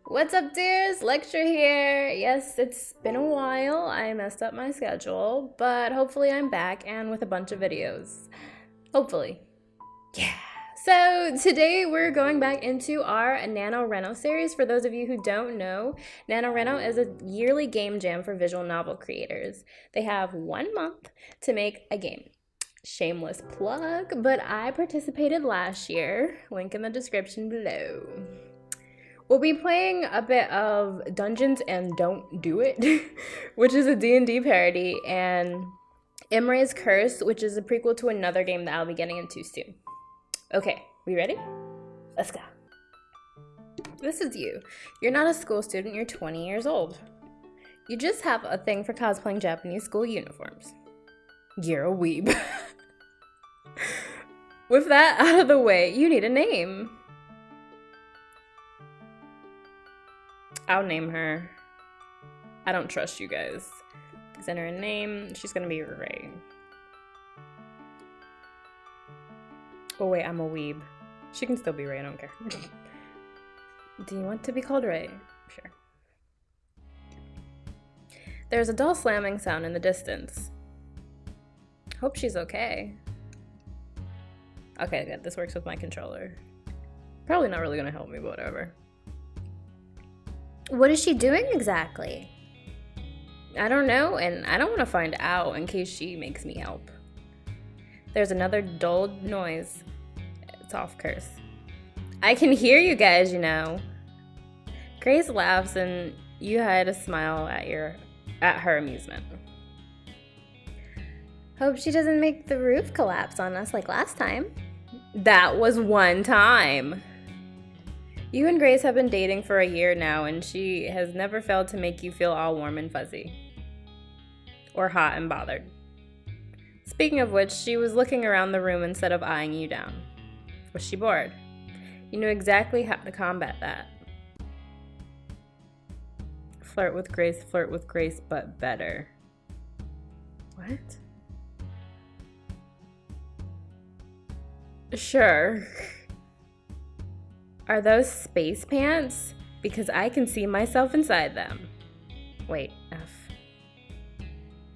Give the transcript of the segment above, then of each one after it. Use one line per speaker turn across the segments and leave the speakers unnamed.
What's up, dears? Lehxra here. Yes, it's been a while. I messed up my schedule, but hopefully I'm back and with a bunch of videos. Hopefully. Yeah. So today we're going back into our NaNoRenO series. For those of you who don't know, NaNoRenO is a yearly game jam for visual novel creators. They have 1 month to make a game. Shameless plug, but I participated last year. Link in the description below. We'll be playing a bit of Dungeons and Don't Do It, which is a D&D parody, and Imre's Curse, which is a prequel to another game that I'll be getting into soon. Okay, we ready? Let's go. This is you. You're not a school student, you're 20 years old. You just have a thing for cosplaying Japanese school uniforms. You're a weeb. With that out of the way, you need a name. I'll name her. I don't trust you guys. Send her a name. She's gonna be Ray. Oh wait, I'm a weeb. She can still be Ray, I don't care. Do you want to be called Ray? Sure. There's a dull slamming sound in the distance. Hope she's okay. Okay, good. This works with my controller. Probably not really gonna help me, but whatever. What is she doing exactly? I don't know, and I don't want to find out in case she makes me help. There's another dull noise. It's off Curse. I can hear you guys, you know. Grace laughs and you hide a smile at her amusement. Hope she doesn't make the roof collapse on us like last time. That was one time. You and Grace have been dating for a year now, and she has never failed to make you feel all warm and fuzzy. Or hot and bothered. Speaking of which, she was looking around the room instead of eyeing you down. Was she bored? You knew exactly how to combat that. Flirt with Grace, but better. What? Sure. Are those space pants? Because I can see myself inside them. Wait, F.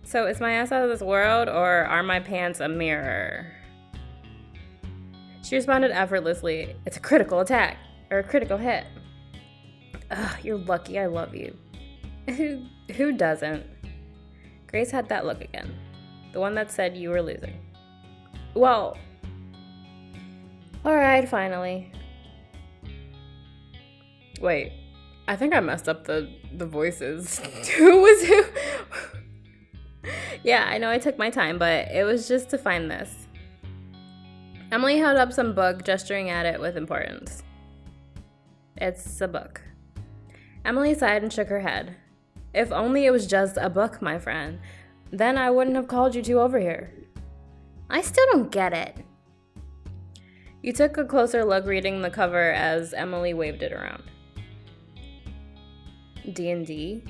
So is my ass out of this world, or are my pants a mirror? She responded effortlessly. It's a critical attack, or a critical hit. Ugh, you're lucky I love you. Who doesn't? Grace had that look again. The one that said you were losing. Well, alright, finally. Wait, I think I messed up the voices. Who was who? Yeah, I know I took my time, but it was just to find this. Emily held up some book, gesturing at it with importance. It's a book. Emily sighed and shook her head. If only it was just a book, my friend. Then I wouldn't have called you two over here. I still don't get it. You took a closer look, reading the cover as Emily waved it around. D&D?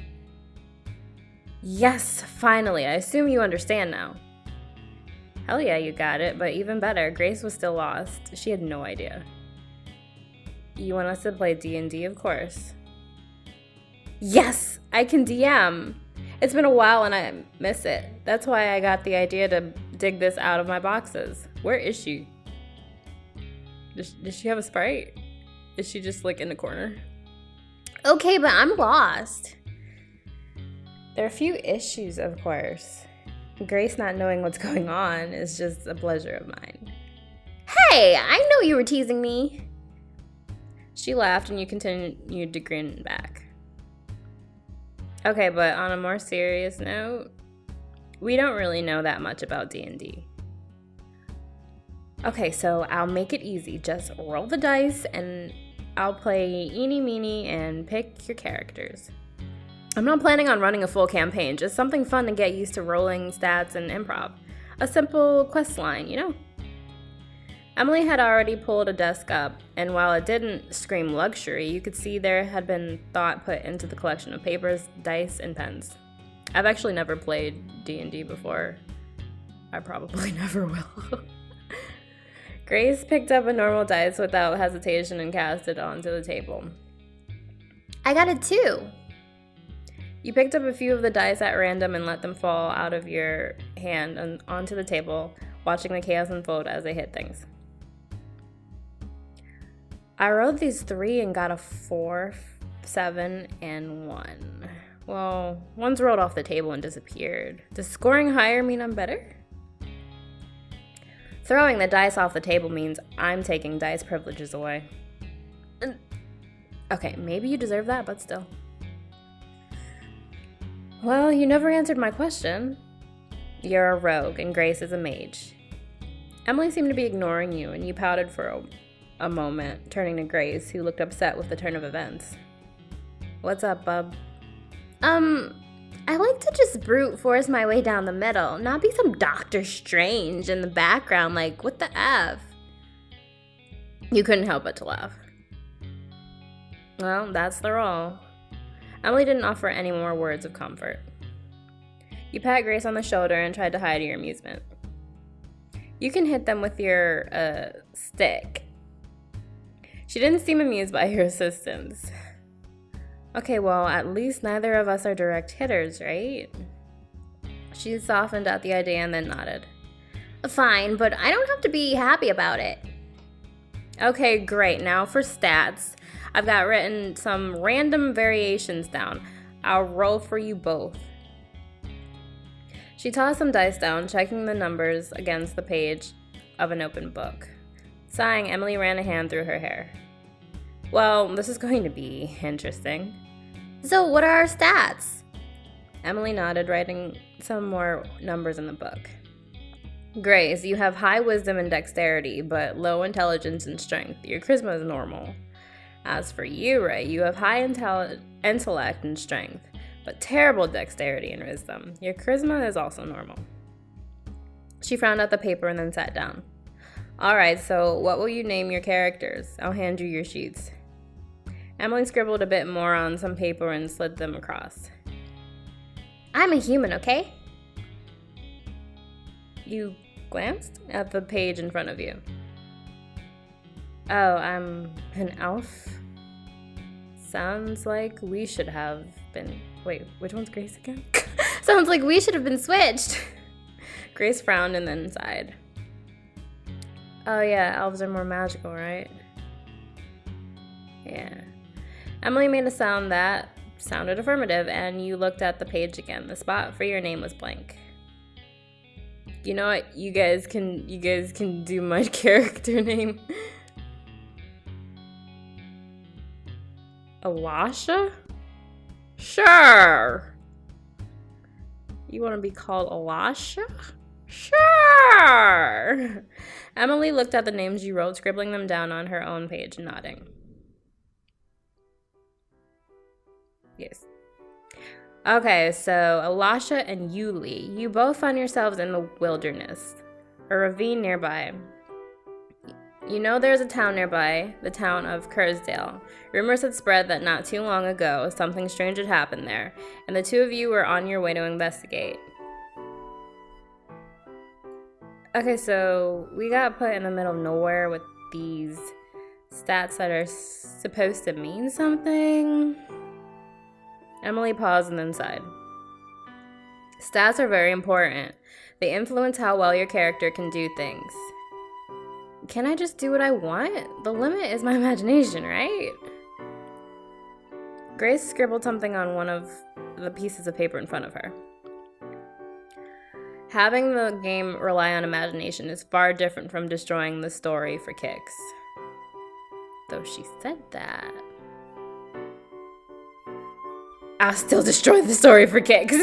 Yes, finally. I assume you understand now. Hell yeah, you got it, but even better, Grace was still lost. She had no idea. You want us to play D&D, of course. Yes, I can DM. It's been a while and I miss it. That's why I got the idea to dig this out of my boxes. Where is she? Does she have a Sprite? Is she just like in the corner? Okay, but I'm lost. There are a few issues, of course. Grace not knowing what's going on is just a pleasure of mine. Hey, I know you were teasing me. She laughed and you continued to grin back. Okay, but on a more serious note, we don't really know that much about D&D. Okay, so I'll make it easy. Just roll the dice and I'll play eeny meeny and pick your characters. I'm not planning on running a full campaign, just something fun to get used to rolling stats and improv. A simple quest line, you know? Emily had already pulled a desk up, and while it didn't scream luxury, you could see there had been thought put into the collection of papers, dice, and pens. I've actually never played D&D before. I probably never will. Grace picked up a normal dice without hesitation and cast it onto the table. I got a 2. You picked up a few of the dice at random and let them fall out of your hand and onto the table, watching the chaos unfold as they hit things. I rolled these 3 and got a 4, 7, and 1. Well, one's rolled off the table and disappeared. Does scoring higher mean I'm better? Throwing the dice off the table means I'm taking dice privileges away. Okay, maybe you deserve that, but still. Well, you never answered my question. You're a rogue and Grace is a mage. Emily seemed to be ignoring you, and you pouted for a moment, turning to Grace, who looked upset with the turn of events. What's up, bub? I like to just brute force my way down the middle, not be some Doctor Strange in the background, like, what the F? You couldn't help but to laugh. Well, that's the role. Emily didn't offer any more words of comfort. You pat Grace on the shoulder and tried to hide your amusement. You can hit them with your, stick. She didn't seem amused by your assistance. Okay, well, at least neither of us are direct hitters, right? She softened at the idea and then nodded. Fine, but I don't have to be happy about it. Okay, great. Now for stats. I've got written some random variations down. I'll roll for you both. She tossed some dice down, checking the numbers against the page of an open book. Sighing, Emily ran a hand through her hair. Well, this is going to be interesting. So what are our stats? Emily nodded, writing some more numbers in the book. Grace, you have high wisdom and dexterity, but low intelligence and strength. Your charisma is normal. As for you, Ray, you have high intellect and strength, but terrible dexterity and wisdom. Your charisma is also normal. She frowned at the paper and then sat down. Alright, so what will you name your characters? I'll hand you your sheets. Emily scribbled a bit more on some paper and slid them across. I'm a human, okay? You glanced at the page in front of you. Oh, I'm an elf? Sounds like we should have been... Wait, which one's Grace again? Sounds like we should have been switched. Grace frowned and then sighed. Oh yeah, elves are more magical, right? Yeah. Emily made a sound that sounded affirmative, and you looked at the page again. The spot for your name was blank. You know what? You guys can do my character name. Elisha? Sure. You want to be called Elisha? Sure. Emily looked at the names you wrote, scribbling them down on her own page and nodding. Yes. Okay, so Elisha and Yuli, you both find yourselves in the wilderness, a ravine nearby. You know there's a town nearby, the town of Kursdale. Rumors had spread that not too long ago, something strange had happened there, and the two of you were on your way to investigate. Okay, so we got put in the middle of nowhere with these stats that are supposed to mean something. Emily paused and then sighed. Stats are very important. They influence how well your character can do things. Can I just do what I want? The limit is my imagination, right? Grace scribbled something on one of the pieces of paper in front of her. Having the game rely on imagination is far different from destroying the story for kicks. Though she said that. I'll still destroy the story for kicks.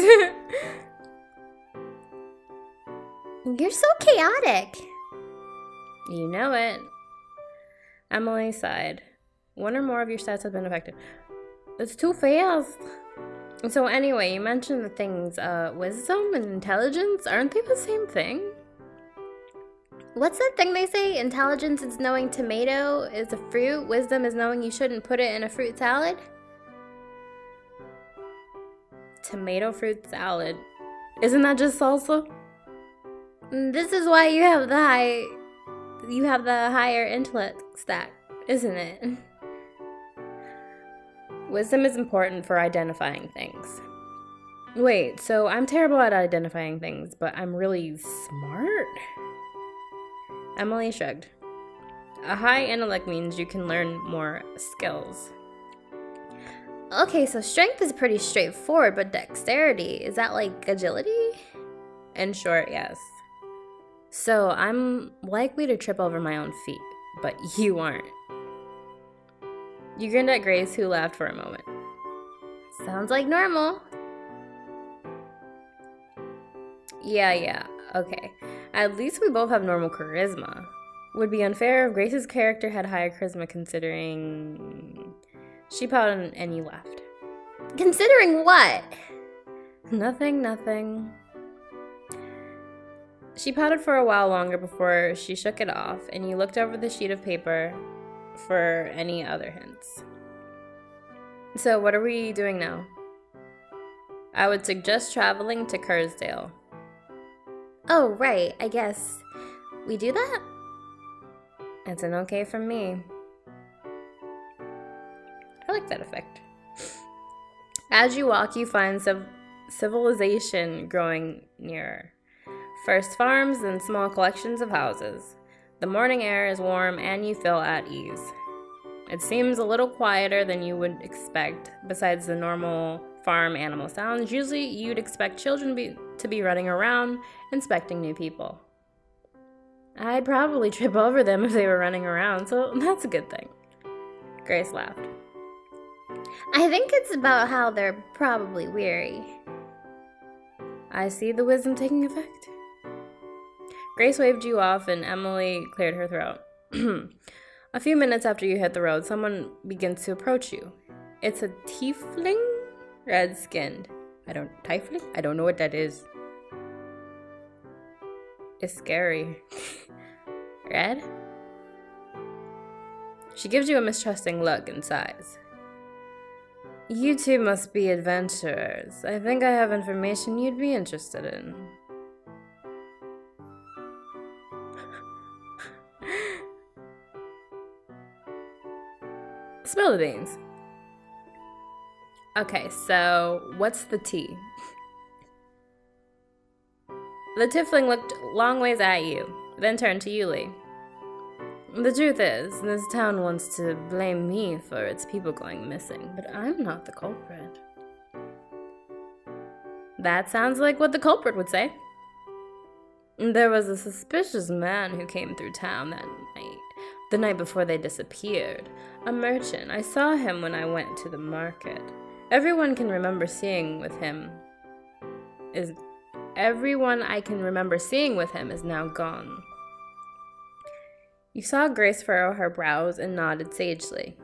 You're so chaotic. You know it. Emily sighed. One or more of your stats have been affected. It's too fast. So anyway, you mentioned the things, wisdom and intelligence. Aren't they the same thing? What's that thing they say? Intelligence is knowing tomato is a fruit. Wisdom is knowing you shouldn't put it in a fruit salad. Tomato fruit salad. Isn't that just salsa? This is why you have the higher intellect stack, isn't it? Wisdom is important for identifying things. Wait, so I'm terrible at identifying things, but I'm really smart? Emily shrugged. A high intellect means you can learn more skills. Okay, so strength is pretty straightforward, but dexterity, is that like agility? In short, yes. So I'm likely to trip over my own feet, but you aren't. You grinned at Grace, who laughed for a moment. Sounds like normal. Yeah, okay. At least we both have normal charisma. Would be unfair if Grace's character had higher charisma considering... She pouted and you laughed. Considering what? Nothing. She pouted for a while longer before she shook it off, and you looked over the sheet of paper for any other hints. So what are we doing now? I would suggest traveling to Kersdale. Oh, right, I guess. We do that? It's an okay from me. I like that effect. As you walk, you find civilization growing nearer. First farms, then small collections of houses. The morning air is warm and you feel at ease. It seems a little quieter than you would expect. Besides the normal farm animal sounds, usually you'd expect children to be running around, inspecting new people. I'd probably trip over them if they were running around, so that's a good thing. Grace laughed. I think it's about how they're probably weary. I see the wisdom taking effect. Grace waved you off and Emily cleared her throat. A few minutes after you hit the road, someone begins to approach you. It's a tiefling, red-skinned. Tiefling? I don't know what that is. It's scary. Red? She gives you a mistrusting look and sighs. You two must be adventurers. I think I have information you'd be interested in. Spill the beans. Okay, so what's the tea? The tiefling looked long ways at you, then turned to Yuli. The truth is, this town wants to blame me for its people going missing, but I'm not the culprit. That sounds like what the culprit would say. There was a suspicious man who came through town that night, the night before they disappeared. A merchant. I saw him when I went to the market. Everyone I can remember seeing with him is now gone. You saw Grace furrow her brows and nodded sagely.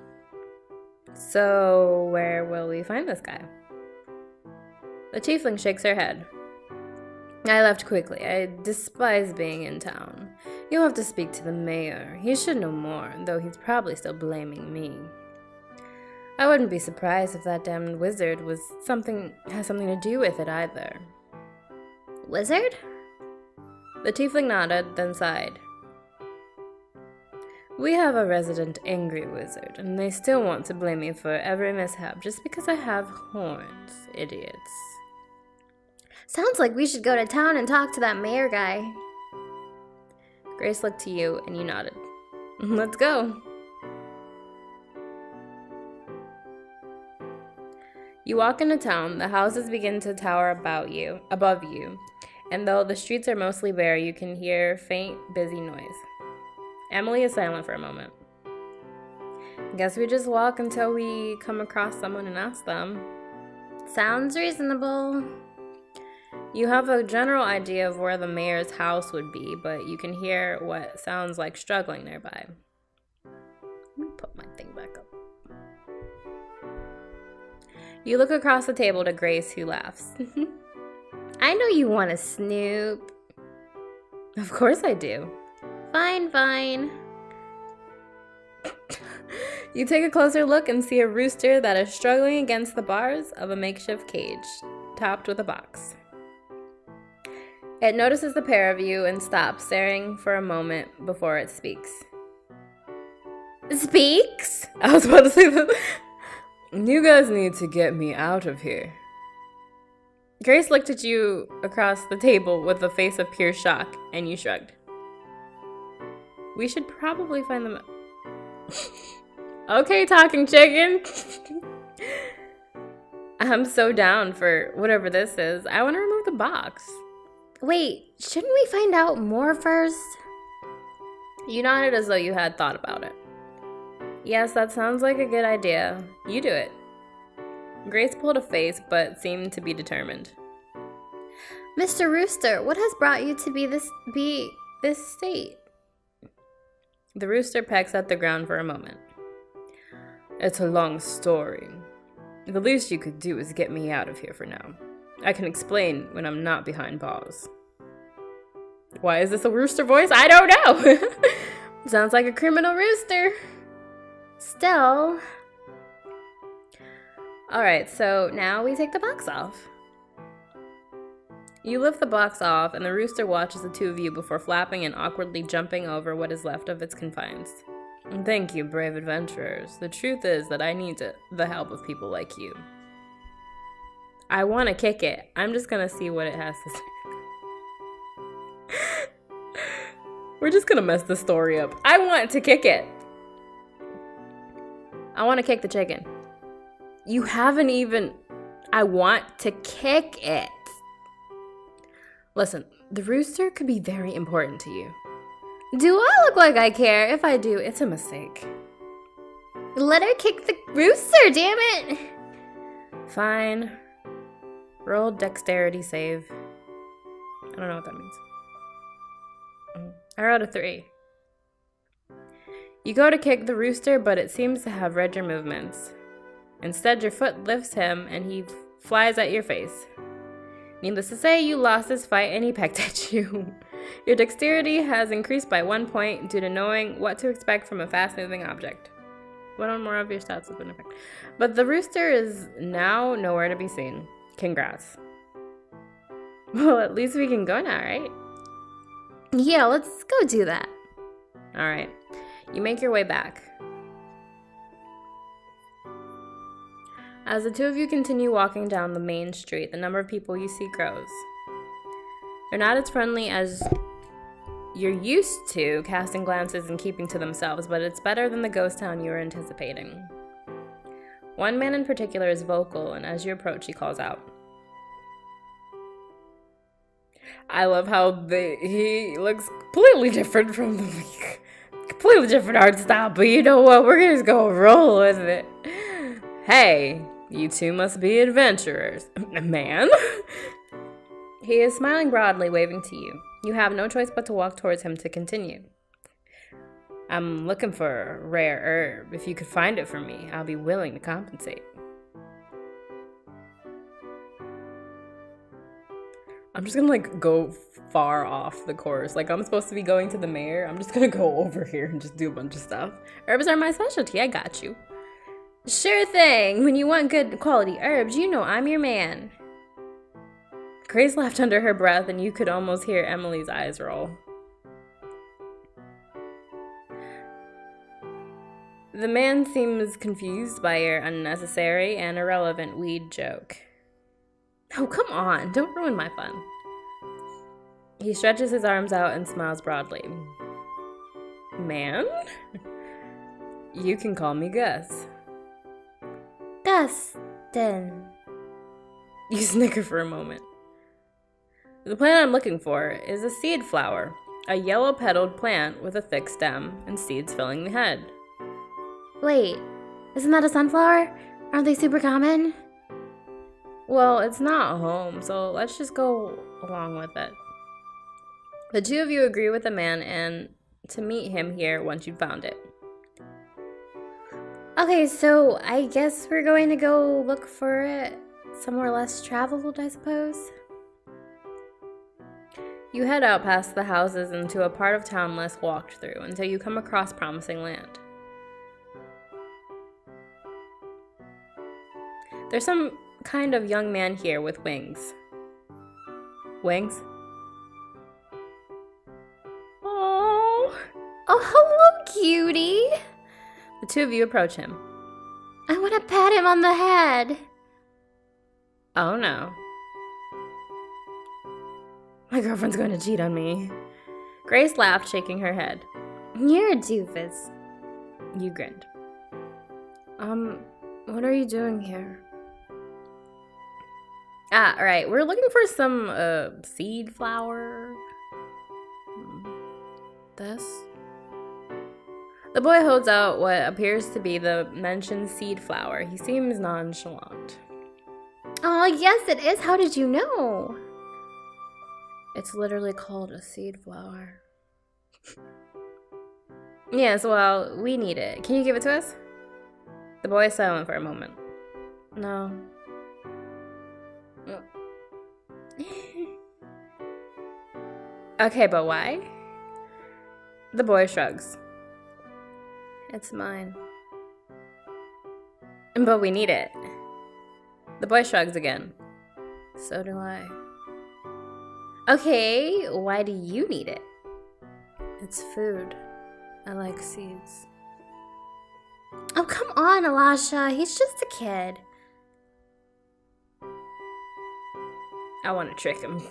So, where will we find this guy? The tiefling shakes her head. I left quickly. I despise being in town. You'll have to speak to the mayor. He should know more, though he's probably still blaming me. I wouldn't be surprised if that damned wizard has something to do with it either. Wizard? The tiefling nodded, then sighed. We have a resident angry wizard, and they still want to blame me for every mishap just because I have horns, idiots. Sounds like we should go to town and talk to that mayor guy. Grace looked to you, and you nodded. Let's go. You walk into town, the houses begin to tower above you, and though the streets are mostly bare, you can hear faint, busy noise. Emily is silent for a moment. Guess we just walk until we come across someone and ask them. Sounds reasonable. You have a general idea of where the mayor's house would be, but you can hear what sounds like struggling nearby. Let me put my thing back up. You look across the table to Grace, who laughs. I know you want to snoop. Of course I do. Fine. You take a closer look and see a rooster that is struggling against the bars of a makeshift cage, topped with a box. It notices the pair of you and stops, staring for a moment before it speaks. Speaks? I was about to say that. You guys need to get me out of here. Grace looked at you across the table with a face of pure shock, and you shrugged. We should probably find them. Okay, talking chicken. I'm so down for whatever this is. I want to remove the box. Wait, shouldn't we find out more first? You nodded as though you had thought about it. Yes, that sounds like a good idea. You do it. Grace pulled a face, but seemed to be determined. Mr. Rooster, what has brought you to be this state? The rooster pecks at the ground for a moment. It's a long story. The least you could do is get me out of here for now. I can explain when I'm not behind bars. Why is this a rooster voice? I don't know. Sounds like a criminal rooster. Still. Alright, so now we take the box off. You lift the box off, and the rooster watches the two of you before flapping and awkwardly jumping over what is left of its confines. Thank you, brave adventurers. The truth is that I need the help of people like you. I want to kick it. I'm just going to see what it has to say. We're just going to mess the story up. I want to kick it. I want to kick the chicken. You haven't even... I want to kick it. Listen, the rooster could be very important to you. Do I look like I care? If I do, it's a mistake. Let her kick the rooster, damn it! Fine. Roll dexterity save. I don't know what that means. I rolled a 3. You go to kick the rooster, but it seems to have read your movements. Instead, your foot lifts him, and he flies at your face. Needless to say, you lost this fight and he pecked at you. Your dexterity has increased by 1 point due to knowing what to expect from a fast-moving object. One or more of your stats has been affected. But the rooster is now nowhere to be seen. Congrats. Well, at least we can go now, right? Yeah, let's go do that. Alright. You make your way back. As the two of you continue walking down the main street, the number of people you see grows. They're not as friendly as you're used to, casting glances and keeping to themselves, but it's better than the ghost town you were anticipating. One man in particular is vocal, and as you approach, he calls out. I love how he looks completely different from the completely different art style, but you know what? We're just gonna roll with it. Hey, you two must be adventurers. Man? He is smiling broadly, waving to you. You have no choice but to walk towards him to continue. I'm looking for a rare herb. If you could find it for me, I'll be willing to compensate. I'm just gonna go far off the course. I'm supposed to be going to the mayor. I'm just gonna go over here and just do a bunch of stuff. Herbs are my specialty. I got you. Sure thing. When you want good quality herbs, you know I'm your man. Grace laughed under her breath, and you could almost hear Emily's eyes roll. The man seems confused by your unnecessary and irrelevant weed joke. Oh, come on. Don't ruin my fun. He stretches his arms out and smiles broadly. Man? You can call me Gus. Dustin. You snicker for a moment. The plant I'm looking for is a seed flower, a yellow-petaled plant with a thick stem and seeds filling the head. Wait, isn't that a sunflower? Aren't they super common? Well, it's not home, so let's just go along with it. The two of you agree with the man and to meet him here once you've found it. Okay, so I guess we're going to go look for it somewhere less traveled, I suppose. You head out past the houses into a part of town less walked through until you come across promising land. There's some kind of young man here with wings. Wings? Oh, hello, cutie. The two of you approach him. I want to pat him on the head. Oh no. My girlfriend's going to cheat on me. Grace laughed, shaking her head. You're a doofus. You grinned. What are you doing here? Ah, alright, we're looking for some, seed flower. This? The boy holds out what appears to be the mentioned seed flower. He seems nonchalant. Oh, yes it is. How did you know? It's literally called a seed flower. Yes, well, we need it. Can you give it to us? The boy is silent for a moment. No. Okay, but why? The boy shrugs. It's mine. But we need it. The boy shrugs again. So do I. Okay, why do you need it? It's food. I like seeds. Oh, come on, Elisha. He's just a kid. I want to trick him.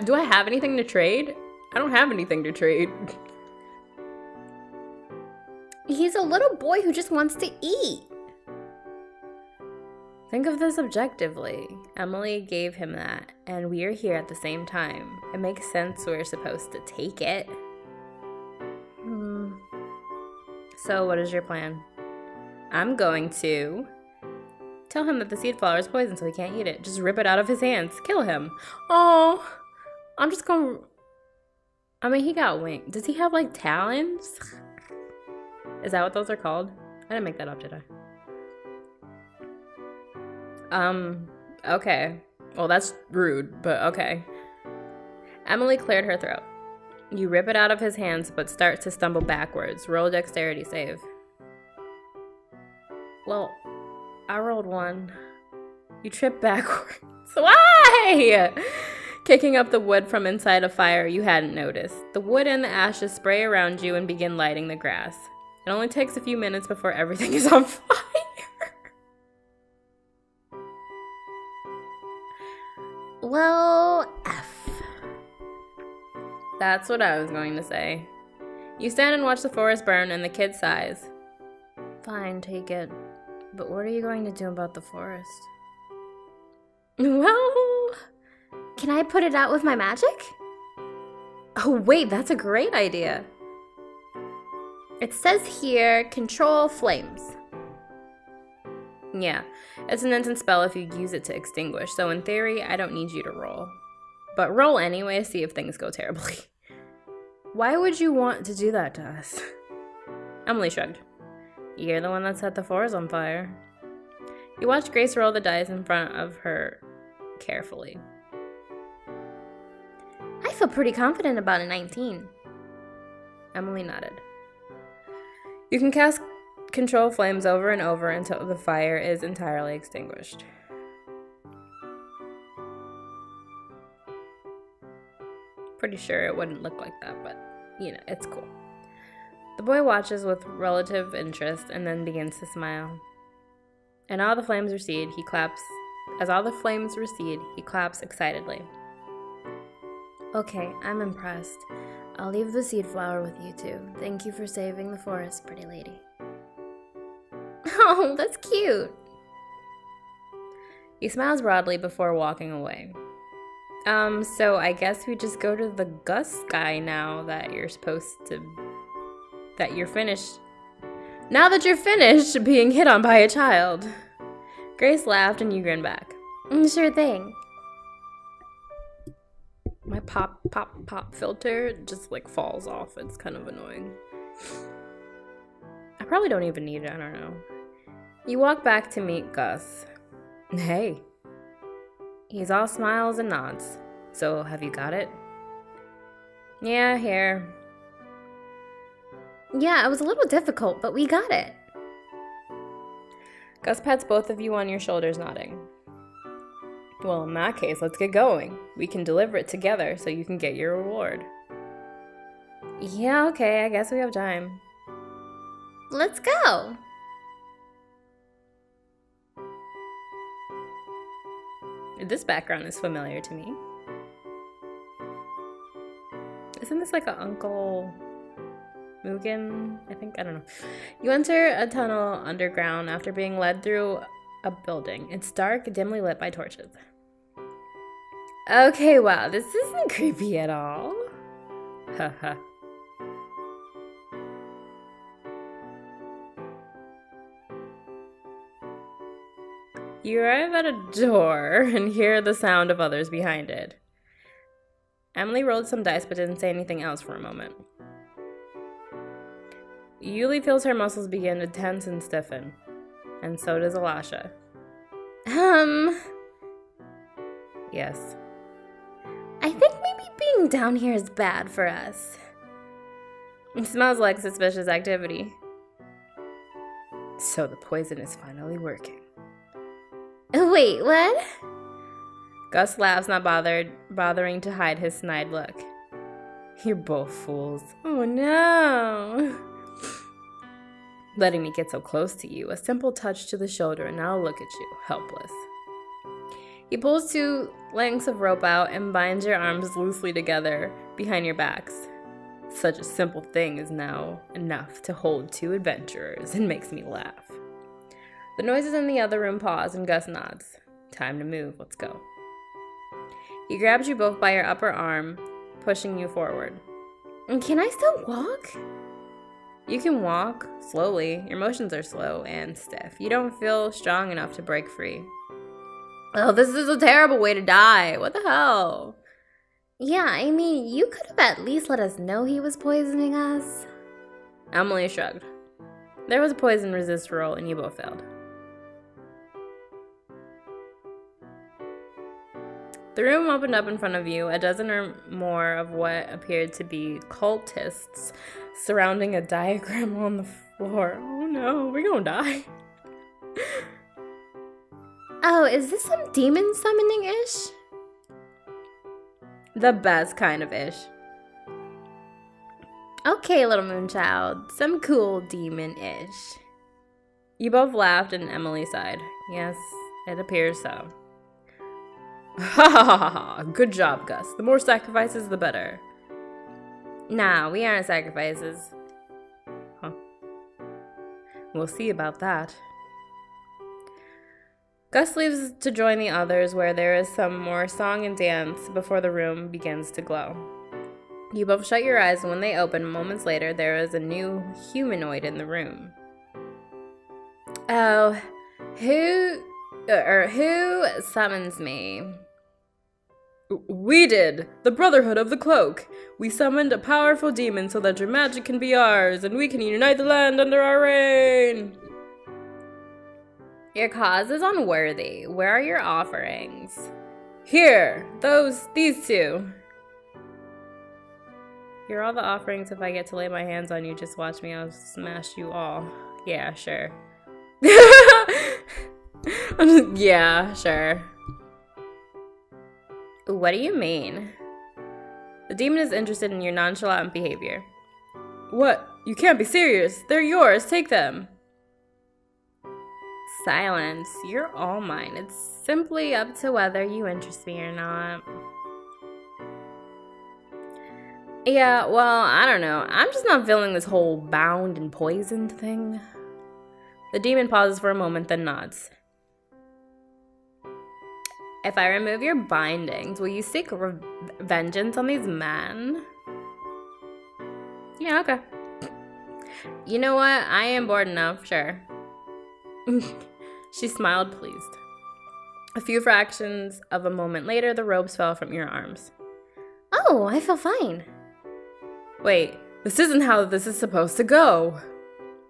Do I have anything to trade? I don't have anything to trade. He's a little boy who just wants to eat. Think of this objectively. Emily gave him that, and we're here at the same time. It makes sense we're supposed to take it. So what is your plan? I'm going to tell him that the seed flower is poison so he can't eat it. Just rip it out of his hands. Kill him. Oh, I'm just gonna... I mean, he got wings. Does he have, like, talons? Is that what those are called? I didn't make that up, did I? Okay. Well, that's rude, but okay. Emily cleared her throat. You rip it out of his hands, but start to stumble backwards. Roll a dexterity save. Well, I rolled 1. You trip backwards. Why? Kicking up the wood from inside a fire you hadn't noticed. The wood and the ashes spray around you and begin lighting the grass. It only takes a few minutes before everything is on fire. Well, F. That's what I was going to say. You stand and watch the forest burn, and the kid sighs. Fine, take it. But what are you going to do about the forest? Well, can I put it out with my magic? Oh, wait, that's a great idea. It says here, control flames. Yeah, it's an instant spell if you use it to extinguish, so in theory, I don't need you to roll. But roll anyway to see if things go terribly. Why would you want to do that to us? Emily shrugged. You're the one that set the forest on fire. You watched Grace roll the dice in front of her carefully. I feel pretty confident about a 19. Emily nodded. You can cast control flames over and over until the fire is entirely extinguished. Pretty sure it wouldn't look like that, but, you know, it's cool. The boy watches with relative interest and then begins to smile. And all the flames recede, he claps. As all the flames recede, he claps excitedly. Okay, I'm impressed. I'll leave the seed flower with you two. Thank you for saving the forest, pretty lady. Oh, that's cute. He smiles broadly before walking away. So I guess we just go to the Gus guy now that you're finished. Now that you're finished being hit on by a child. Grace laughed and you grinned back. Sure thing. My pop filter just like falls off. It's kind of annoying. I probably don't even need it, I don't know. You walk back to meet Gus. Hey. He's all smiles and nods. So, have you got it? Yeah, here. Yeah, it was a little difficult, but we got it. Gus pats both of you on your shoulders, nodding. Well, in that case, let's get going. We can deliver it together so you can get your reward. Yeah, okay, I guess we have time. Let's go. This background is familiar to me. Isn't this like an Uncle Mugen? I think, I don't know. You enter a tunnel underground after being led through a building. It's dark, dimly lit by torches. Okay, wow, this isn't creepy at all. Haha. You arrive at a door and hear the sound of others behind it. Emily rolled some dice but didn't say anything else for a moment. Yuli feels her muscles begin to tense and stiffen, and so does Alasha. Yes. I think maybe being down here is bad for us. It smells like suspicious activity. So the poison is finally working. Wait, what? Gus laughs, not bothering to hide his snide look. You're both fools. Oh no. Letting me get so close to you, a simple touch to the shoulder, and now look at you, helpless. He pulls 2 lengths of rope out and binds your arms loosely together behind your backs. Such a simple thing is now enough to hold 2 adventurers and makes me laugh. The noises in the other room pause and Gus nods. Time to move, let's go. He grabs you both by your upper arm, pushing you forward. Can I still walk? You can walk slowly. Your motions are slow and stiff. You don't feel strong enough to break free. Oh, this is a terrible way to die. What the hell? Yeah, I mean, you could have at least let us know he was poisoning us. Emily shrugged. There was a poison resist roll and you both failed. The room opened up in front of you, a dozen or more of what appeared to be cultists surrounding a diagram on the floor. Oh no, we're gonna die. Oh, is this some demon summoning-ish? The best kind of ish. Okay, little moonchild, some cool demon-ish. You both laughed and Emily sighed. Yes, it appears so. Ha ha ha ha! Good job, Gus. The more sacrifices, the better. Nah, we aren't sacrifices. Huh. We'll see about that. Gus leaves to join the others where there is some more song and dance before the room begins to glow. You both shut your eyes and when they open, moments later, there is a new humanoid in the room. Oh, who summons me? We did! The Brotherhood of the Cloak! We summoned a powerful demon so that your magic can be ours, and we can unite the land under our reign! Your cause is unworthy. Where are your offerings? Here! These 2. Here are all the offerings. If I get to lay my hands on you, just watch me. I'll smash you all. Yeah, sure. Yeah, sure. What do you mean? The demon is interested in your nonchalant behavior. What? You can't be serious. They're yours. Take them. Silence. You're all mine. It's simply up to whether you interest me or not. Yeah, well, I don't know. I'm just not feeling this whole bound and poisoned thing. The demon pauses for a moment, then nods. If I remove your bindings, will you seek vengeance on these men? Yeah, okay. You know what? I am bored enough, sure. She smiled, pleased. A few fractions of a moment later, the ropes fell from your arms. Oh, I feel fine. Wait, this isn't how this is supposed to go.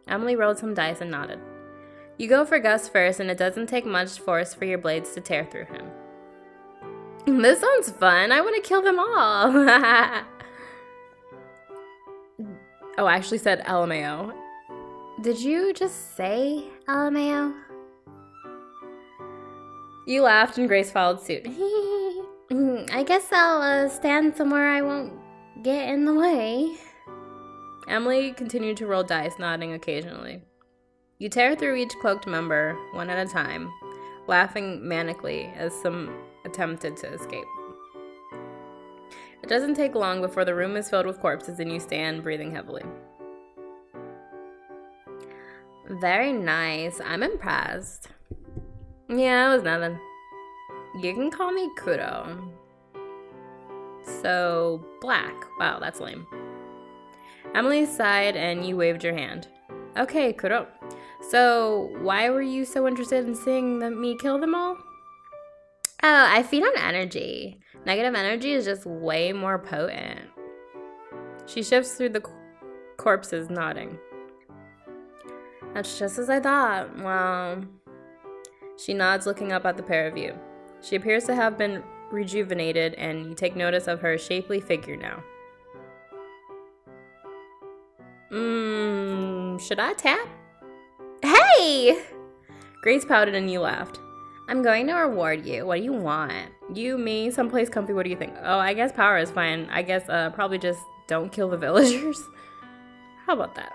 Emily rolled some dice and nodded. You go for Gus first, and it doesn't take much force for your blades to tear through him. This sounds fun. I want to kill them all. Oh, I actually said LMAO. Did you just say LMAO? You laughed and Grace followed suit. I guess I'll stand somewhere I won't get in the way. Emily continued to roll dice, nodding occasionally. You tear through each cloaked member, one at a time, laughing manically as attempted to escape. It doesn't take long before the room is filled with corpses and you stand breathing heavily. Very nice. I'm impressed. Yeah, it was nothing. You can call me Kuro. So, black. Wow, that's lame. Emily sighed and you waved your hand. Okay, Kuro. So, why were you so interested in seeing me kill them all? Oh, I feed on energy. Negative energy is just way more potent. She shifts through the corpses, nodding. That's just as I thought. Well, she nods, looking up at the pair of you. She appears to have been rejuvenated, and you take notice of her shapely figure now. Should I tap? Hey! Grace pouted and you laughed. I'm going to reward you. What do you want? You, me, someplace comfy, what do you think? Oh, I guess power is fine. I guess probably just don't kill the villagers. How about that?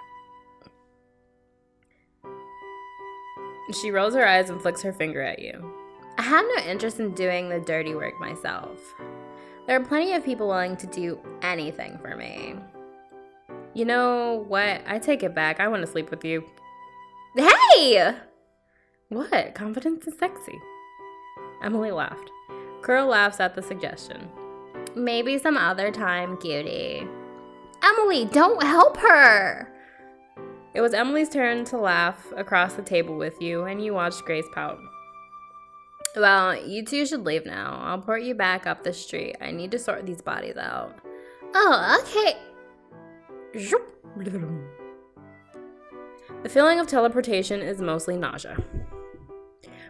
She rolls her eyes and flicks her finger at you. I have no interest in doing the dirty work myself. There are plenty of people willing to do anything for me. You know what? I take it back. I want to sleep with you. Hey! What? Confidence is sexy. Emily laughed. Kuro laughs at the suggestion. Maybe some other time, cutie. Emily, don't help her! It was Emily's turn to laugh across the table with you, and you watched Grace pout. Well, you two should leave now. I'll port you back up the street. I need to sort these bodies out. Oh, okay. The feeling of teleportation is mostly nausea.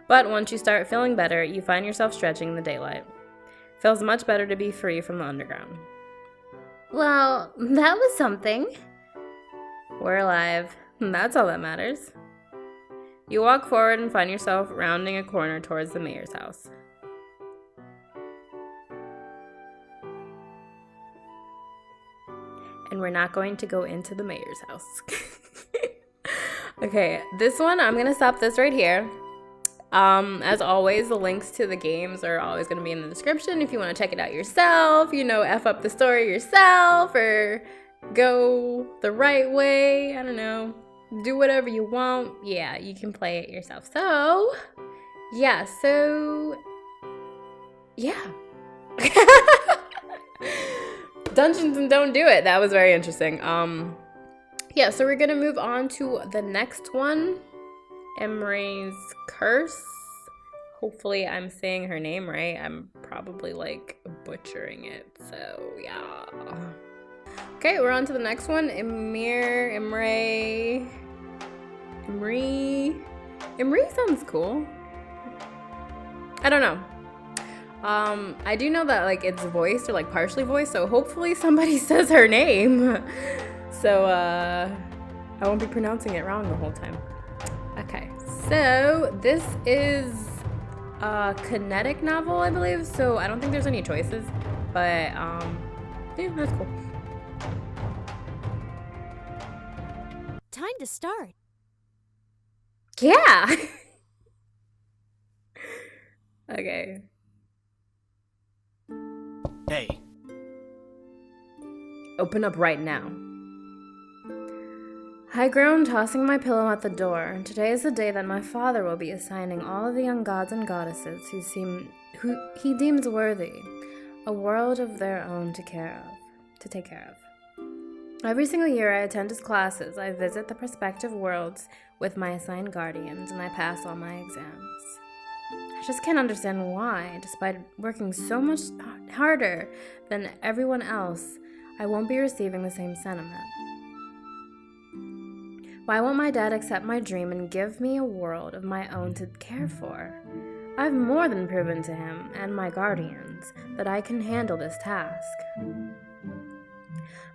But once you start feeling better, you find yourself stretching in the daylight. Feels much better to be free from the underground. Well, that was something. We're alive. That's all that matters. You walk forward and find yourself rounding a corner towards the mayor's house. And we're not going to go into the mayor's house. Okay, this one, I'm gonna stop this right here. As always, the links to the games are always gonna be in the description if you want to check it out yourself, you know, F up the story yourself, or go the right way, I don't know, do whatever you want. Yeah, you can play it yourself. So, yeah, Dungeons and Don't Do It. That was very interesting. Yeah, so we're gonna move on to the next one. Emery's Curse. Hopefully I'm saying her name right. I'm probably like butchering it, so yeah. Okay, we're on to the next one. Emery sounds cool. I don't know. I do know that like it's voiced or like partially voiced, so hopefully somebody says her name. So I won't be pronouncing it wrong the whole time. Okay, so this is a kinetic novel, I believe, so I don't think there's any choices, but yeah, that's cool.
Time to start.
Yeah. Okay.
Hey.
Open up right now. I groan, tossing my pillow at the door. Today is the day that my father will be assigning all of the young gods and goddesses who he deems worthy a world of their own to take care of. Every single year I attend his classes. I visit the prospective worlds with my assigned guardians, and I pass all my exams. I just can't understand why, despite working so much harder than everyone else, I won't be receiving the same sentiment. Why won't my dad accept my dream and give me a world of my own to care for? I've more than proven to him and my guardians that I can handle this task.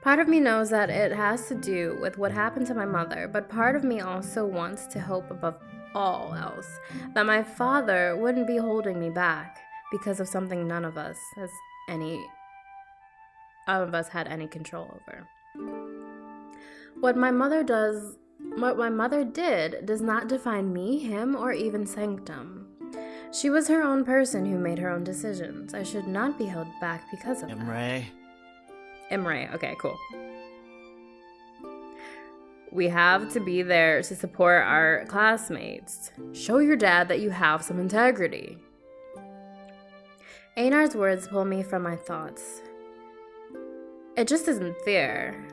Part of me knows that it has to do with what happened to my mother, but part of me also wants to hope above all else that my father wouldn't be holding me back because of something none of us had any control over. What my mother did does not define me, him, or even Sanctum. She was her own person who made her own decisions. I should not be held back because of that.
Imre.
Imre, okay, cool. We have to be there to support our classmates. Show your dad that you have some integrity. Einar's words pull me from my thoughts. It just isn't fair.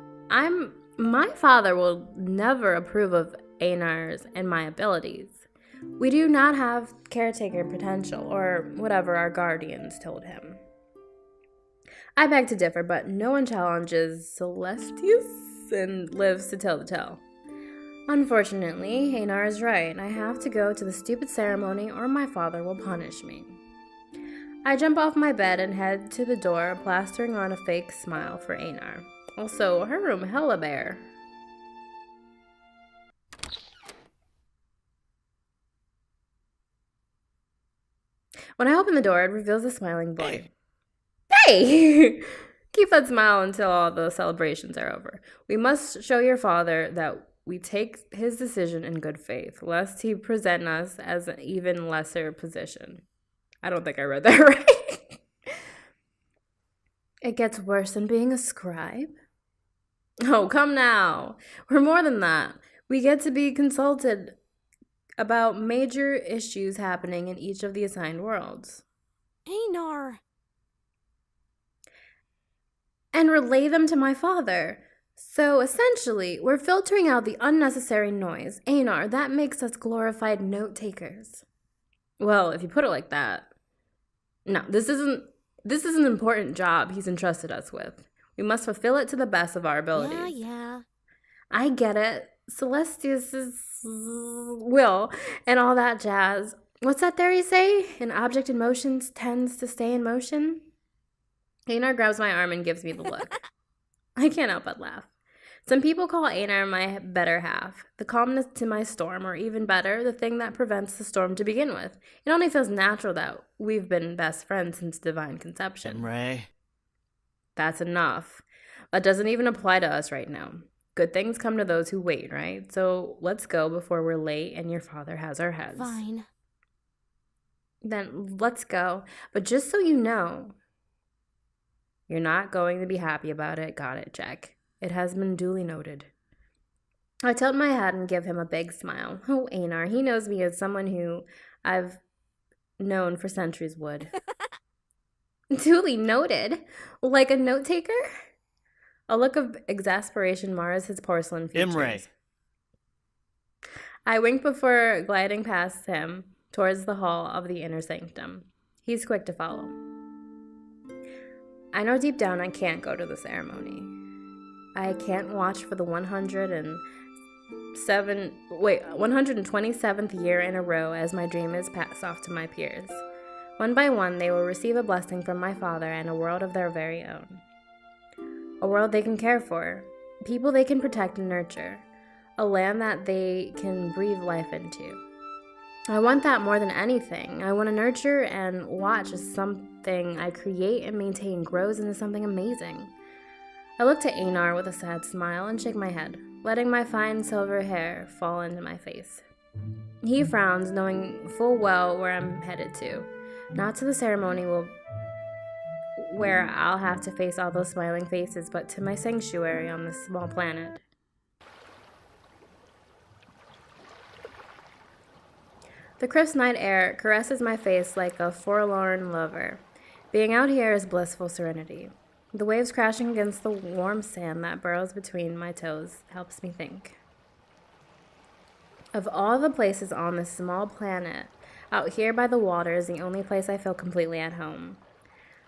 My father will never approve of Einar's and my abilities. We do not have caretaker potential, or whatever our guardians told him. I beg to differ, but no one challenges Celestius and lives to tell the tale. Unfortunately, Einar is right. I have to go to the stupid ceremony or my father will punish me. I jump off my bed and head to the door, plastering on a fake smile for Einar. Also, her room hella bare. When I open the door, it reveals a smiling boy. Hey! Keep that smile until all the celebrations are over. We must show your father that we take his decision in good faith, lest he present us as an even lesser position. I don't think I read that right. It gets worse than being a scribe? Oh, come now. We're more than that. We get to be consulted about major issues happening in each of the assigned worlds.
Einar!
And relay them to my father. So essentially, we're filtering out the unnecessary noise. Einar, that makes us glorified note takers. Well, if you put it like that. No, this is an important job he's entrusted us with. We must fulfill it to the best of our abilities.
Yeah.
I get it. Celestius is will and all that jazz. What's that theory say? An object in motion tends to stay in motion? Einar grabs my arm and gives me the look. I can't help but laugh. Some people call Einar my better half, the calmness to my storm, or even better, the thing that prevents the storm to begin with. It only feels natural that we've been best friends since divine conception.
Imre.
That's enough. That doesn't even apply to us right now. Good things come to those who wait, right? So let's go before we're late and your father has our heads.
Fine.
Then let's go. But just so you know, you're not going to be happy about it. Got it, Jack. It has been duly noted. I tilt my head and give him a big smile. Oh, Einar, he knows me as someone who I've known for centuries would. Duly noted? Like a note taker? A look of exasperation mars his porcelain features.
Imre.
I wink before gliding past him towards the hall of the inner sanctum. He's quick to follow. I know deep down I can't go to the ceremony. I can't watch for the 127th year in a row as my dream is passed off to my peers. One by one, they will receive a blessing from my father and a world of their very own. A world they can care for, people they can protect and nurture, a land that they can breathe life into. I want that more than anything. I want to nurture and watch as something I create and maintain grows into something amazing. I look to Einar with a sad smile and shake my head, letting my fine silver hair fall into my face. He frowns, knowing full well where I'm headed to. Not to the ceremony where I'll have to face all those smiling faces, but to my sanctuary on this small planet. The crisp night air caresses my face like a forlorn lover. Being out here is blissful serenity. The waves crashing against the warm sand that burrows between my toes helps me think. Of all the places on this small planet, out here by the water is the only place I feel completely at home.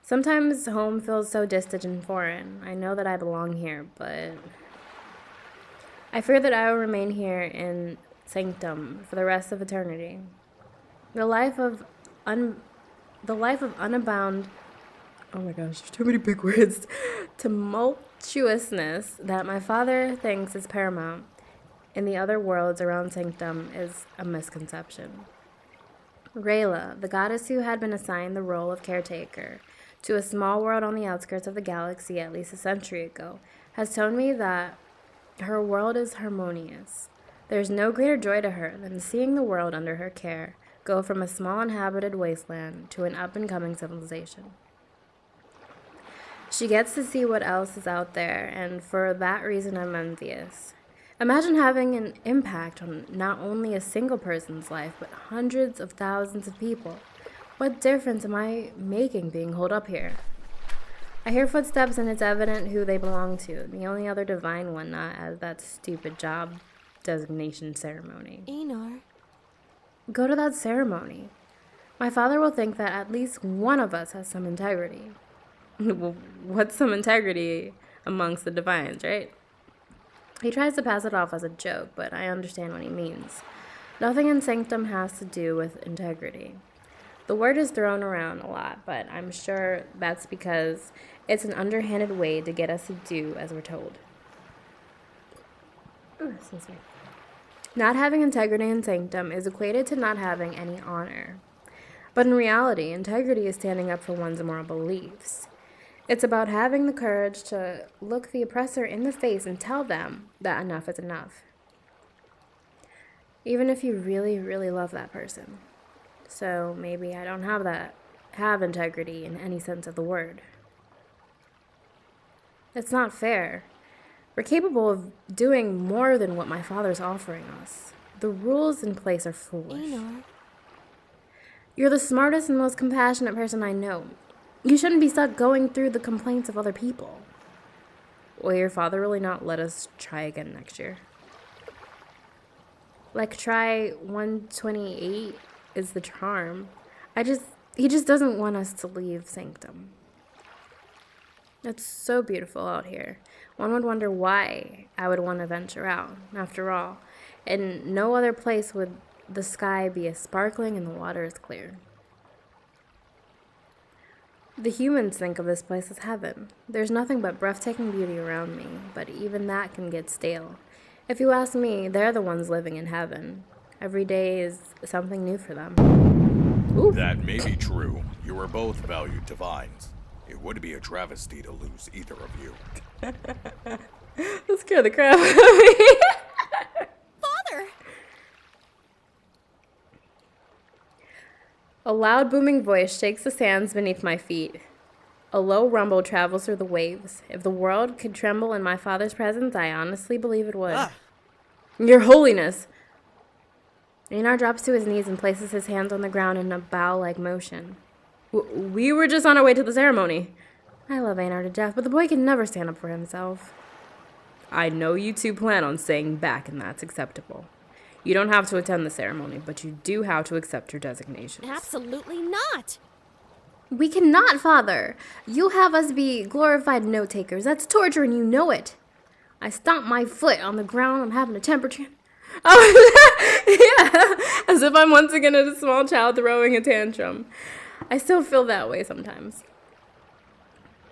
Sometimes home feels so distant and foreign. I know that I belong here, but I fear that I will remain here in sanctum for the rest of eternity. The life of unbound, oh my gosh, there's too many big words, tumultuousness that my father thinks is paramount in the other worlds around sanctum is a misconception. Rayla, the goddess who had been assigned the role of caretaker to a small world on the outskirts of the galaxy at least a century ago, has told me that her world is harmonious. There's no greater joy to her than seeing the world under her care go from a small inhabited wasteland to an up-and-coming civilization. She gets to see what else is out there, and for that reason I'm envious. Imagine having an impact on not only a single person's life, but hundreds of thousands of people. What difference am I making being holed up here? I hear footsteps and it's evident who they belong to. The only other divine one not at that stupid job designation ceremony.
Einar.
Go to that ceremony. My father will think that at least one of us has some integrity. Well, what's some integrity amongst the divines, right? He tries to pass it off as a joke, but I understand what he means. Nothing in sanctum has to do with integrity. The word is thrown around a lot, but I'm sure that's because it's an underhanded way to get us to do as we're told. Ooh, excuse me. Not having integrity in sanctum is equated to not having any honor. But in reality, integrity is standing up for one's moral beliefs. It's about having the courage to look the oppressor in the face and tell them that enough is enough. Even if you really, really love that person. So maybe I don't have integrity in any sense of the word. It's not fair. We're capable of doing more than what my father's offering us. The rules in place are foolish.
Einar.
You're the smartest and most compassionate person I know. You shouldn't be stuck going through the complaints of other people. Will your father really not let us try again next year? Like, try 128 is the charm. He just doesn't want us to leave sanctum. It's so beautiful out here. One would wonder why I would want to venture out. After all, in no other place would the sky be as sparkling and the water as clear. The humans think of this place as heaven. There's nothing but breathtaking beauty around me, but even that can get stale. If you ask me, they're the ones living in heaven. Every day is something new for them. Ooh.
That may be true. You are both valued divines. It would be a travesty to lose either of you.
That scared the crap out of me.
Father!
A loud booming voice shakes the sands beneath my feet. A low rumble travels through the waves. If the world could tremble in my father's presence, I honestly believe it would. Your Holiness! Einar drops to his knees and places his hands on the ground in a bow-like motion. We were just on our way to the ceremony. I love Einar to death, but the boy can never stand up for himself. I know you two plan on staying back, and that's acceptable. You don't have to attend the ceremony, but you do have to accept your designations.
Absolutely not!
We cannot, Father. You'll have us be glorified note-takers. That's torture, and you know it. I stomp my foot on the ground. I'm having a temper tantrum. Oh, yeah, as if I'm once again a small child throwing a tantrum. I still feel that way sometimes.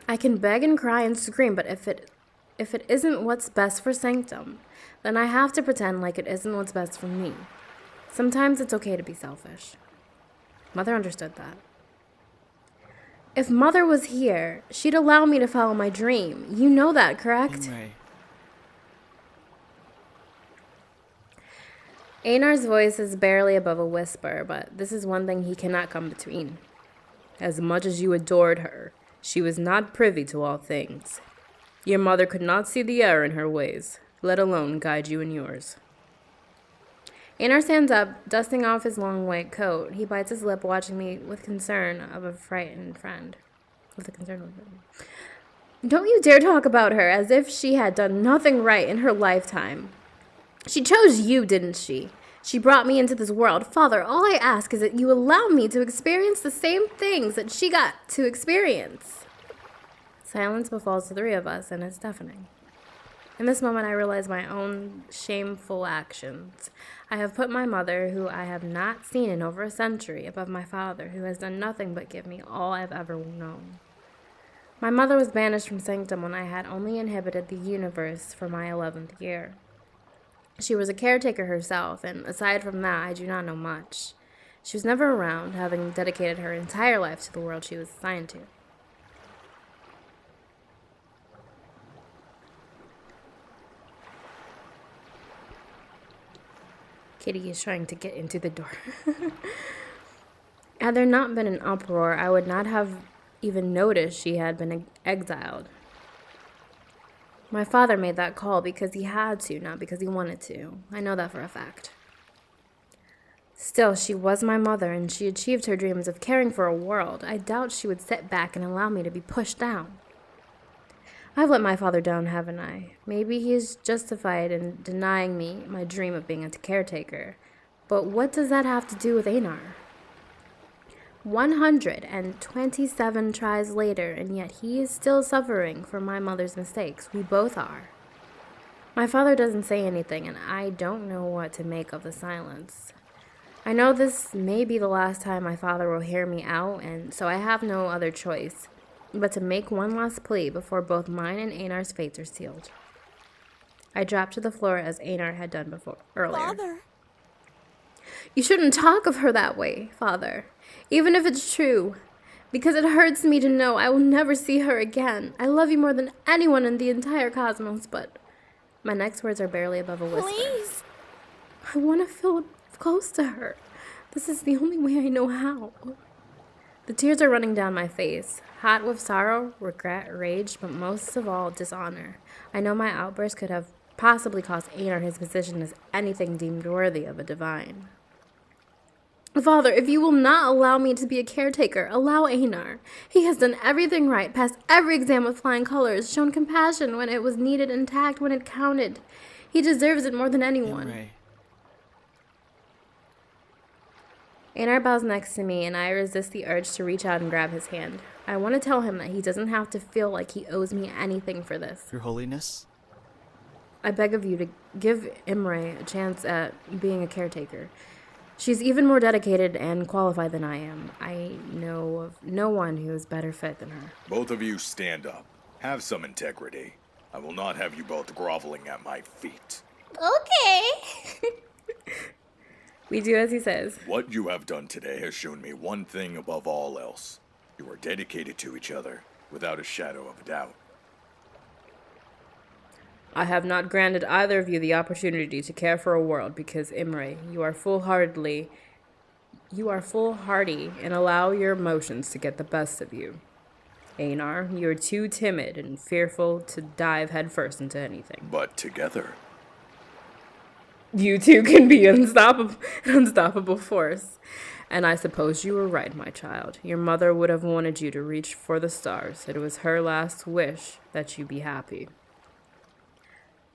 I can beg and cry and scream, but if it isn't what's best for sanctum, then I have to pretend like it isn't what's best for me. Sometimes it's okay to be selfish. Mother understood that. If Mother was here, she'd allow me to follow my dream. You know that, correct?
Imre.
Einar's voice is barely above a whisper, but this is one thing he cannot come between. As much as you adored her, she was not privy to all things. Your mother could not see the error in her ways, let alone guide you in yours. Einar stands up, dusting off his long white coat. He bites his lip, watching me with concern of a frightened friend. Don't you dare talk about her as if she had done nothing right in her lifetime. She chose you, didn't she? She brought me into this world. Father, all I ask is that you allow me to experience the same things that she got to experience. Silence befalls the three of us, and it's deafening. In this moment, I realize my own shameful actions. I have put my mother, who I have not seen in over a century, above my father, who has done nothing but give me all I've ever known. My mother was banished from sanctum when I had only inhabited the universe for my 11th year. She was a caretaker herself, and aside from that, I do not know much. She was never around, having dedicated her entire life to the world she was assigned to. Kitty is trying to get into the door. Had there not been an uproar, I would not have even noticed she had been exiled. My father made that call because he had to, not because he wanted to. I know that for a fact. Still, she was my mother, and she achieved her dreams of caring for a world. I doubt she would sit back and allow me to be pushed down. I've let my father down, haven't I? Maybe he's justified in denying me my dream of being a caretaker. But what does that have to do with Einar? 127 tries later, and yet he is still suffering from my mother's mistakes. We both are. My father doesn't say anything, and I don't know what to make of the silence. I know this may be the last time my father will hear me out, and so I have no other choice but to make one last plea before both mine and Einar's fates are sealed. I dropped to the floor as Einar had done earlier.
Father.
You shouldn't talk of her that way, Father, even if it's true, because it hurts me to know I will never see her again. I love you more than anyone in the entire cosmos, but my next words are barely above a whisper.
Please.
I want to feel close to her. This is the only way I know how. The tears are running down my face, hot with sorrow, regret, rage, but most of all, dishonor. I know my outburst could have possibly cost Einar his position as anything deemed worthy of a divine. Father, if you will not allow me to be a caretaker, allow Einar. He has done everything right, passed every exam with flying colors, shown compassion when it was needed and tact when it counted. He deserves it more than anyone.
Imre.
Einar bows next to me, and I resist the urge to reach out and grab his hand. I want to tell him that he doesn't have to feel like he owes me anything for this.
Your Holiness?
I beg of you to give Imre a chance at being a caretaker. She's even more dedicated and qualified than I am. I know of no one who is better fit than her.
Both of you stand up. Have some integrity. I will not have you both groveling at my feet.
Okay.
We do as he says.
What you have done today has shown me one thing above all else. You are dedicated to each other, without a shadow of a doubt.
I have not granted either of you the opportunity to care for a world because, Imre, you are foolhardy and allow your emotions to get the best of you. Einar, you are too timid and fearful to dive headfirst into anything.
But together,
You two can be unstoppable force. And I suppose you were right, my child. Your mother would have wanted you to reach for the stars. It was her last wish that you be happy.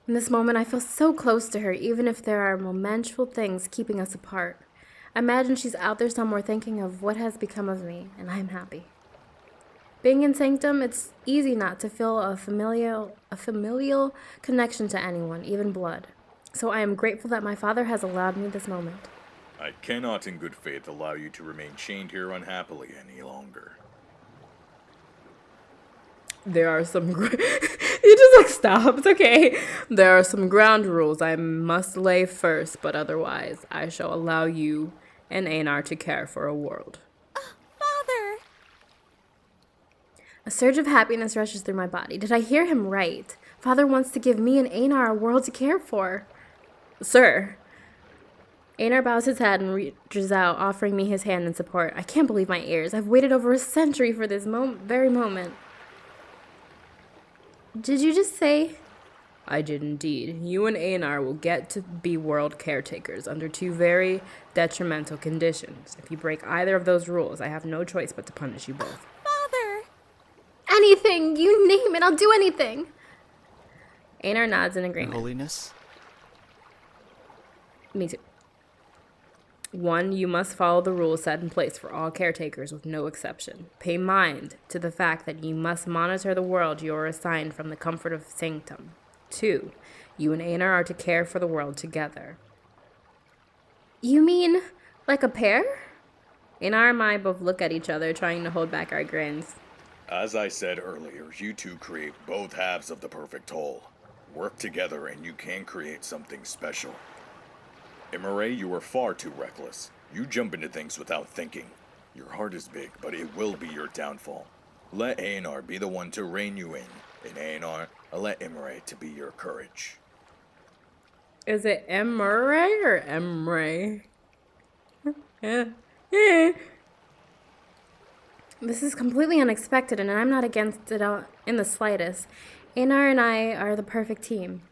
In this moment, I feel so close to her, even if there are momentous things keeping us apart. I imagine she's out there somewhere thinking of what has become of me, and I'm happy. Being in Sanctum, it's easy not to feel a familial connection to anyone, even blood. So I am grateful that my father has allowed me this moment.
I cannot in good faith allow you to remain chained here unhappily any longer.
There are some... You just stop. It's okay. There are some ground rules I must lay first, but otherwise, I shall allow you and Einar to care for a world.
Father.
A surge of happiness rushes through my body. Did I hear him right? Father wants to give me and Einar a world to care for. Sir. Einar bows his head and reaches out, offering me his hand in support. I can't believe my ears. I've waited over a century for this very moment. Did you just say? I did indeed. You and Einar will get to be world caretakers under two very detrimental conditions. If you break either of those rules, I have no choice but to punish you both.
Father.
Anything! You name it, I'll do anything! Einar nods in
Your
agreement.
Holiness?
Me too. 1, you must follow the rules set in place for all caretakers with no exception. Pay mind to the fact that you must monitor the world you are assigned from the comfort of Sanctum. 2, you and Einar are to care for the world together. You mean like a pair? Einar and I both look at each other, trying to hold back our grins.
As I said earlier, you two create both halves of the perfect whole. Work together and you can create something special. Emery, you are far too reckless. You jump into things without thinking. Your heart is big, but it will be your downfall. Let Einar be the one to rein you in, and Einar, let Emery to be your courage.
Is it Emery or Emery? Yeah. This is completely unexpected, and I'm not against it in the slightest. Einar and I are the perfect team.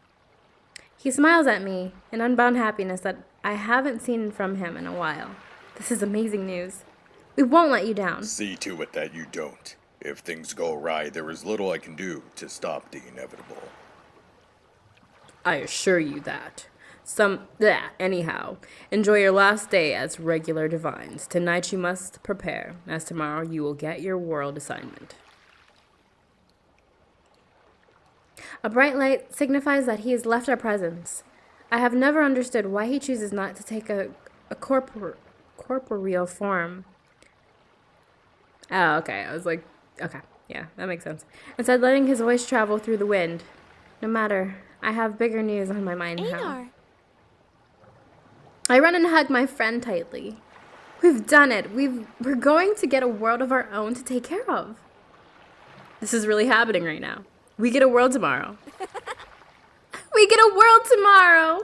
He smiles at me in unbound happiness that I haven't seen from him in a while. This is amazing news. We won't let you down.
See to it that you don't. If things go awry, there is little I can do to stop the inevitable.
I assure you that. Anyhow, enjoy your last day as regular divines. Tonight you must prepare, as tomorrow you will get your world assignment. A bright light signifies that he has left our presence. I have never understood why he chooses not to take a corporeal form. Oh, okay. I was like, okay, yeah, that makes sense. Instead, letting his voice travel through the wind. No matter, I have bigger news on my mind now.
Einar.
I run and hug my friend tightly. We've done it. We're going to get a world of our own to take care of. This is really happening right now. We get a world tomorrow. We get a world tomorrow!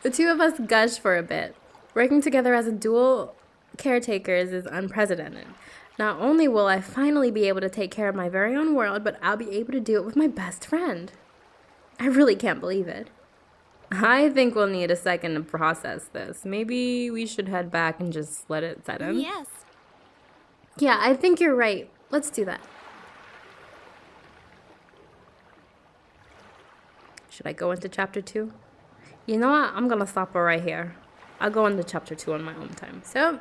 The two of us gush for a bit. Working together as a dual caretakers is unprecedented. Not only will I finally be able to take care of my very own world, but I'll be able to do it with my best friend. I really can't believe it. I think we'll need a second to process this. Maybe we should head back and just let it set in.
Yes.
Yeah, I think you're right. Let's do that. Should I go into chapter 2? You know what? I'm gonna stop right here. I'll go into chapter 2 on my own time. So,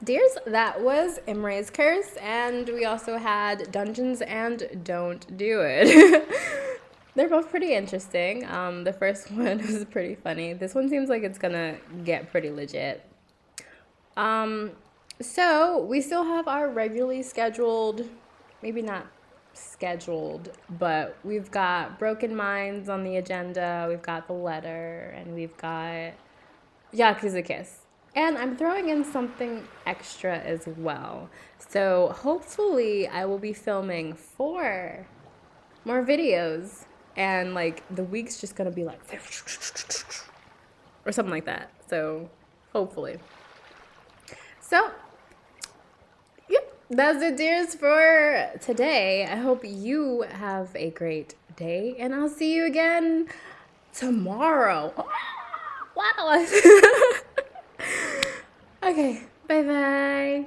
dears, that was Imre's curse, and we also had Dungeons and Don't Do It. They're both pretty interesting. The first one was pretty funny. This one seems like it's gonna get pretty legit. So we still have our regularly scheduled, maybe not scheduled, but we've got Broken Minds on the agenda, we've got the letter, and we've got Yakuza Kiss. And I'm throwing in something extra as well. So hopefully I will be filming 4 more videos, and like the week's just gonna be like or something like that. So hopefully. So yep, that's it, dears, for today. I hope you have a great day, and I'll see you again tomorrow. Wow. Okay, bye-bye.